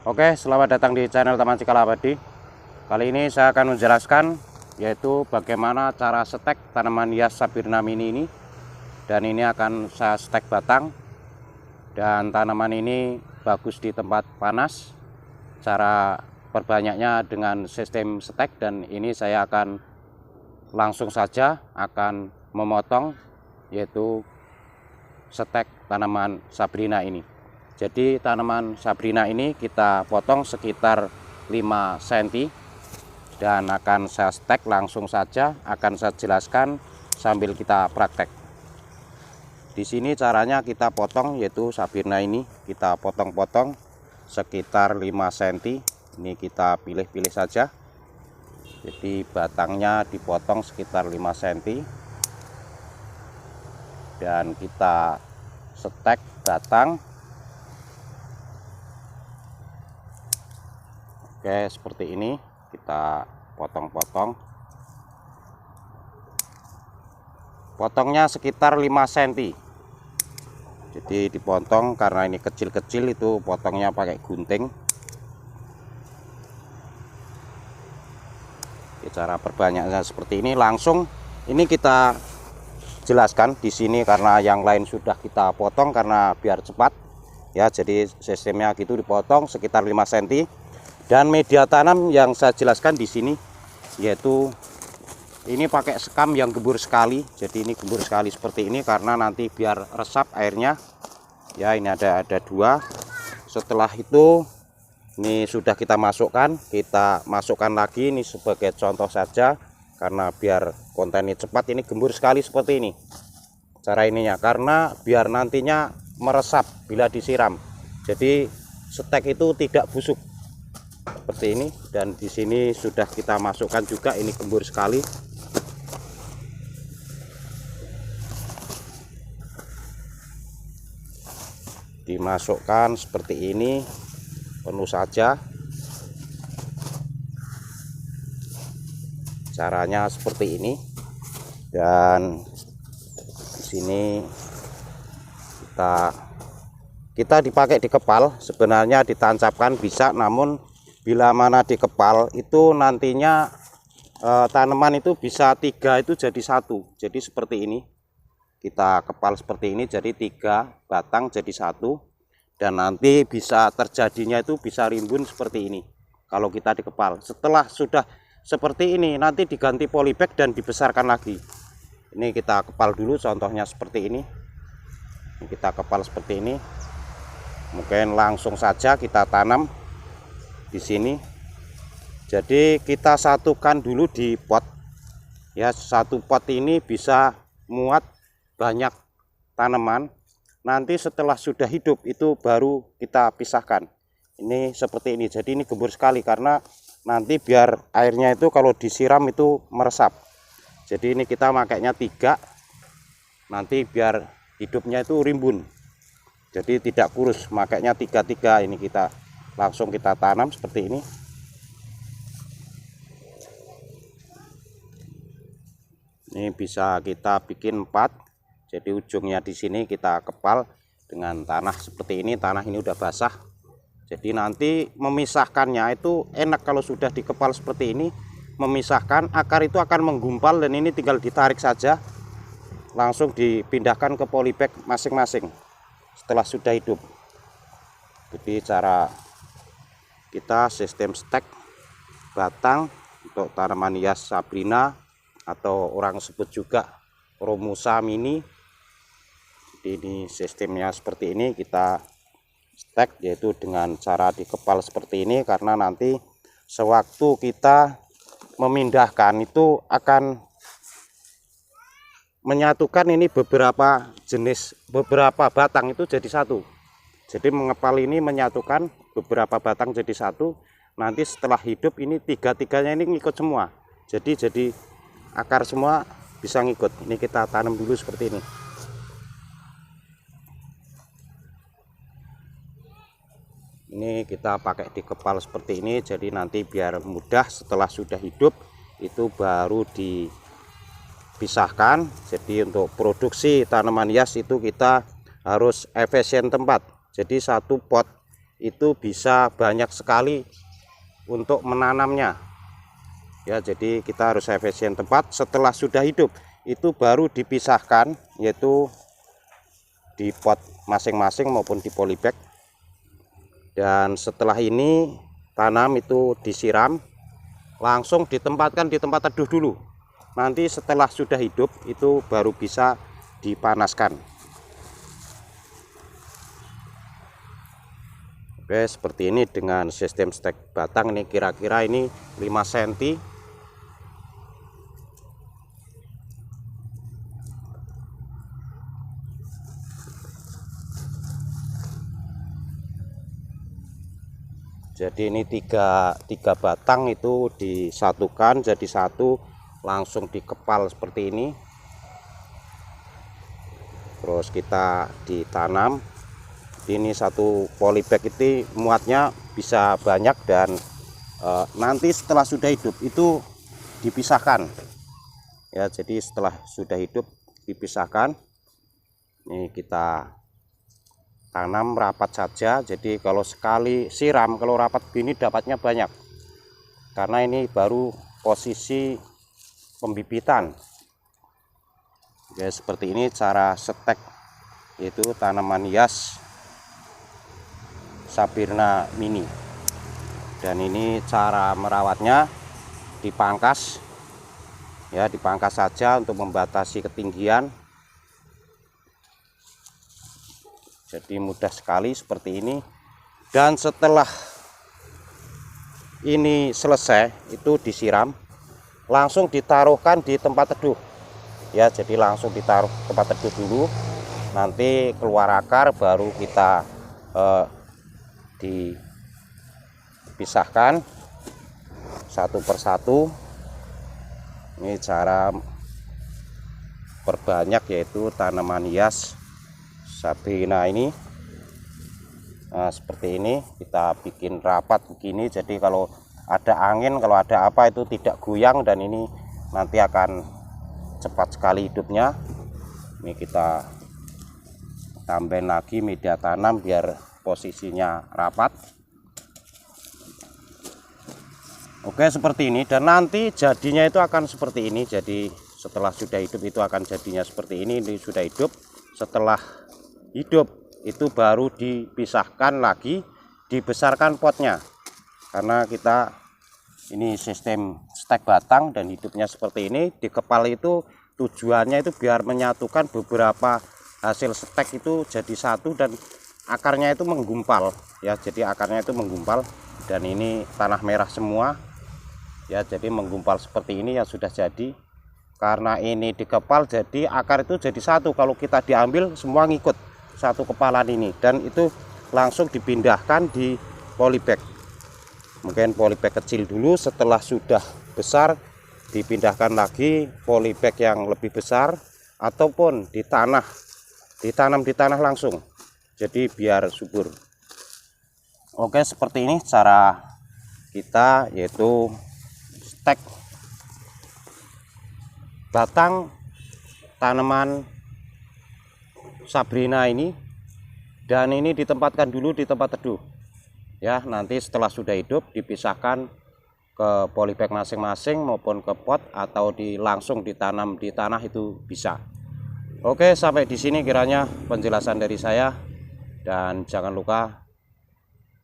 Oke, selamat datang di channel Taman Cikal Abadi. Kali ini saya akan menjelaskan yaitu bagaimana cara setek tanaman hias Sabirna mini ini. Dan ini akan saya setek batang. Dan tanaman ini bagus di tempat panas. Cara perbanyaknya dengan sistem setek, dan ini saya akan langsung saja akan memotong yaitu setek tanaman Sabrina ini. Jadi tanaman Sabrina ini kita potong sekitar 5 cm dan akan saya stek langsung saja, akan saya jelaskan sambil kita praktek. Di sini caranya kita potong yaitu Sabrina ini kita potong-potong sekitar 5 cm. Ini kita pilih-pilih saja. Jadi batangnya dipotong sekitar 5 cm dan kita setek batang. Oke, seperti ini kita potong-potong. Potongnya sekitar 5 cm. Jadi dipotong karena ini kecil-kecil, itu potongnya pakai gunting. Cara perbanyaknya seperti ini. Langsung ini kita jelaskan di sini karena yang lain sudah kita potong karena biar cepat ya. Jadi sistemnya gitu, dipotong sekitar 5 cm. Dan media tanam yang saya jelaskan di sini yaitu ini pakai sekam yang gembur sekali. Jadi ini gembur sekali seperti ini karena nanti biar resap airnya. Ya, ini ada 2. Setelah itu ini sudah kita masukkan lagi. Ini sebagai contoh saja karena biar kontennya cepat. Ini gembur sekali seperti ini cara ininya, karena biar nantinya meresap bila disiram. Jadi setek itu tidak busuk seperti ini. Dan di sini sudah kita masukkan juga, ini gembur sekali. Dimasukkan seperti ini penuh saja. Caranya seperti ini. Dan di sini kita dipakai di kepal, sebenarnya ditancapkan bisa, namun bila mana di kepal itu nantinya tanaman itu bisa 3 itu jadi 1. Jadi seperti ini, kita kepal seperti ini, jadi 3 batang jadi 1. Dan nanti bisa terjadinya itu bisa rimbun seperti ini kalau kita dikepal. Setelah sudah seperti ini nanti diganti polybag dan dibesarkan lagi. Ini kita kepal dulu, contohnya seperti ini. Kita kepal seperti ini. Mungkin langsung saja kita tanam di sini. Jadi kita satukan dulu di pot ya. Satu pot ini bisa muat banyak tanaman. Nanti setelah sudah hidup itu baru kita pisahkan. Ini seperti ini. Jadi ini gembur sekali karena nanti biar airnya itu kalau disiram itu meresap. Jadi ini kita makainya 3. Nanti biar hidupnya itu rimbun. Jadi tidak kurus, makainya 3. Ini kita langsung kita tanam seperti ini. Ini bisa kita bikin 4. Jadi ujungnya di sini kita kepal dengan tanah seperti ini. Tanah ini udah basah. Jadi nanti memisahkannya itu enak kalau sudah dikepal seperti ini. Memisahkan akar itu akan menggumpal dan ini tinggal ditarik saja. Langsung dipindahkan ke polybag masing-masing setelah sudah hidup. Jadi cara kita sistem stek batang untuk tanaman hias Sabrina atau orang sebut juga Romusa mini. Jadi ini sistemnya seperti ini, kita stek yaitu dengan cara dikepal seperti ini, karena nanti sewaktu kita memindahkan itu akan menyatukan ini beberapa jenis, beberapa batang itu jadi 1. Jadi mengepal ini menyatukan beberapa batang jadi 1. Nanti setelah hidup ini 3-3-nya ini ngikut semua. Jadi akar semua bisa ngikut. Ini kita tanam dulu seperti ini. Ini kita pakai di kepal seperti ini. Jadi nanti biar mudah setelah sudah hidup itu baru dipisahkan. Jadi untuk produksi tanaman hias itu kita harus efisien tempat. Jadi 1 pot itu bisa banyak sekali untuk menanamnya ya. Jadi kita harus efisien tempat. Setelah sudah hidup itu baru dipisahkan, yaitu di pot masing-masing maupun di polybag. Dan setelah ini tanam itu disiram, langsung ditempatkan di tempat teduh dulu. Nanti setelah sudah hidup itu baru bisa dipanaskan. Oke, seperti ini dengan sistem stek batang. Ini kira-kira ini 5 cm. Jadi ini tiga batang itu disatukan jadi satu, langsung dikepal seperti ini. Terus kita ditanam. Ini satu polybag itu muatnya bisa banyak, dan nanti setelah sudah hidup itu dipisahkan ya. Jadi setelah sudah hidup dipisahkan. Ini kita tanam rapat saja. Jadi kalau sekali siram, kalau rapat begini dapatnya banyak, karena ini baru posisi pembibitan ya. Seperti ini cara setek, yaitu tanaman hias Sabirna mini. Dan ini cara merawatnya, dipangkas ya, dipangkas saja untuk membatasi ketinggian. Jadi mudah sekali seperti ini. Dan setelah ini selesai itu disiram, langsung ditaruhkan di tempat teduh ya. Jadi langsung ditaruh tempat teduh dulu, nanti keluar akar baru kita dipisahkan satu persatu. Ini cara perbanyak, yaitu tanaman hias Sabirna ini. Nah, seperti ini kita bikin rapat begini, jadi kalau ada angin, kalau ada apa itu tidak goyang, dan ini nanti akan cepat sekali hidupnya. Ini kita tambahin lagi media tanam biar posisinya rapat. Oke, seperti ini. Dan nanti jadinya itu akan seperti ini. Jadi setelah sudah hidup itu akan jadinya seperti ini. Ini sudah hidup. Setelah hidup itu baru dipisahkan lagi, dibesarkan potnya, karena kita ini sistem stek batang dan hidupnya seperti ini. Di kepala itu tujuannya itu biar menyatukan beberapa hasil stek itu jadi satu, dan akarnya itu menggumpal ya. Jadi akarnya itu menggumpal, dan ini tanah merah semua ya. Jadi menggumpal seperti ini yang sudah jadi. Karena ini dikepal, jadi akar itu jadi satu. Kalau kita diambil semua ngikut satu kepalan ini, dan itu langsung dipindahkan di polybag. Mungkin polybag kecil dulu, setelah sudah besar dipindahkan lagi polybag yang lebih besar, ataupun di tanah, ditanam di tanah langsung, jadi biar subur. Oke, seperti ini cara kita, yaitu stek batang tanaman Sabirna ini. Dan ini ditempatkan dulu di tempat teduh ya. Nanti setelah sudah hidup dipisahkan ke polybag masing-masing maupun ke pot, atau langsung ditanam di tanah itu bisa. Oke, sampai di sini kiranya penjelasan dari saya, dan jangan lupa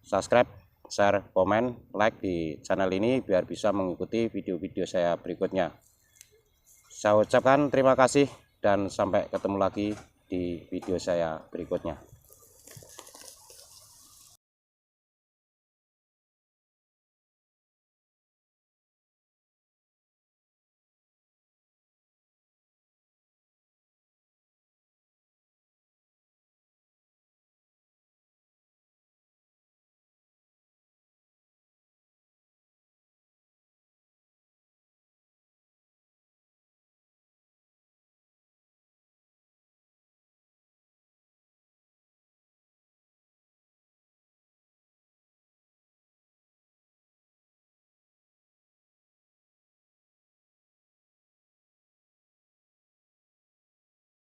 subscribe, share, komen, like di channel ini biar bisa mengikuti video-video saya berikutnya. Saya ucapkan terima kasih, dan sampai ketemu lagi di video saya berikutnya.